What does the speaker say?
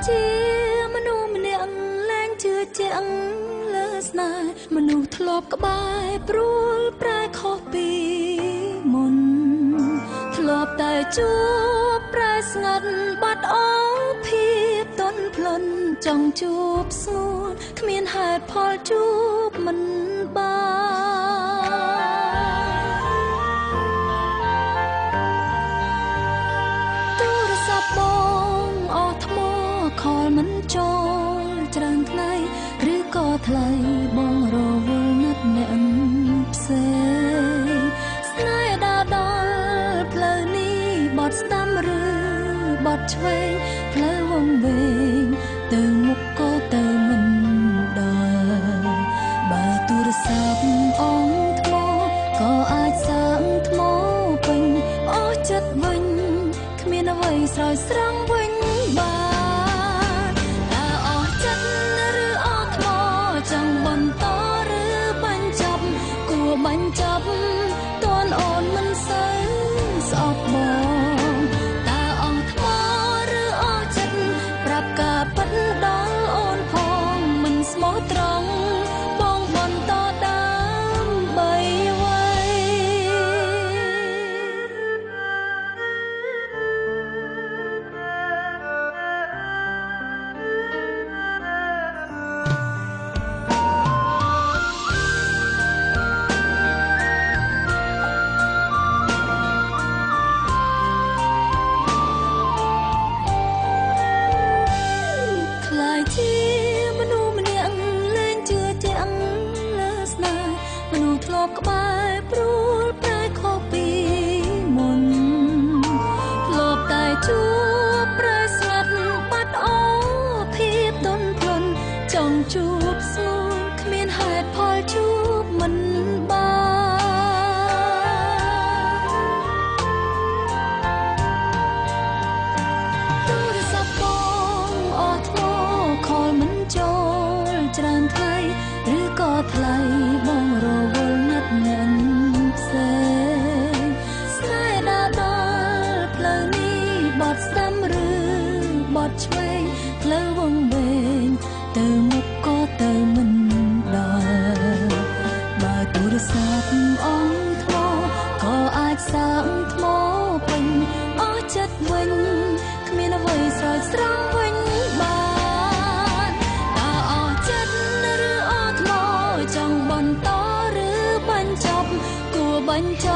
ជាមនុស្សម្នាក់លែងជឿជាក់លើស្នេហ៍មនុស្សធ្លាប់ក្បែរព្រួលប្រែខុសពីមុនធ្លាប់តែជួបប្រែស្ងាត់បាត់អស់ភាពទន់ភ្លន់ចង់ជួបស្ងួនគ្មានហេតុផលជួបមិនបានទូរស័ព្ទបងអស់ថ្មខលមិនចូលច្រើនថ្ងៃឬក៏ថ្លៃបងរវល់ណាត់អ្នកផ្សេងស្នេហ៍ដើរដល់ផ្លូវនេះបត់ស្ដាំឬបត់ឆ្វេងផ្លូវវង្វេងទៅមុខក៏ទៅមិនដល់បើទូរស័ព្ទអងថ្មក៏អាចសាងថ្មពេញអស់ចិត្តវិញគ្មានអ្វីស្រោចស្រង់វិញបានតើអស់ចិត្តឬអស់ថ្មចង់បន្តឬបញ្ចប់គួរបញ្ចប់តួនអូនមិនសូវស្អប់បងតើអស់ថ្មឬអស់ចិត្តប្រាប់ការពិតដល់អូនផងមិនស្មោះត្រង់បងបន្តដើម្បីអ្វីខ្លាយជាមនុស្សម្នាក់លែងជឿជាក់លើស្នេហ៍មនុស្សធ្លាប់ក្បែរព្រួលប្រែខុសពីមុនធ្លាប់តែជួបប្រែស្ងាត់បាត់អស់ភាពទន់ភ្លន់ចង់ជួបស្ងួនគ្មានហេតុផលជួបមិនបានទូរស័ព្ទបងអស់ថ្មខលមិនចូលច្រើនថ្ងៃឬក៏ថ្លៃបងរវល់ណាត់អ្នកផ្សេងស្នេហ៍ដើរដល់ផ្លូវនេះបត់ស្ដាំឬបត់ឆ្វេងផ្លូវវង្វេងទៅមុខក៏ទៅមិនដល់បើទូរស័ព្ទអងថ្មក៏អាចសាងថ្មពេញអស់ចិត្តវិញគ្មានអ្វីស្រោចស្រង់វិញបានតើអស់ចិត្តឬអស់ថ្មចង់បន្តឬបញ្ចប់គួរបញ្ច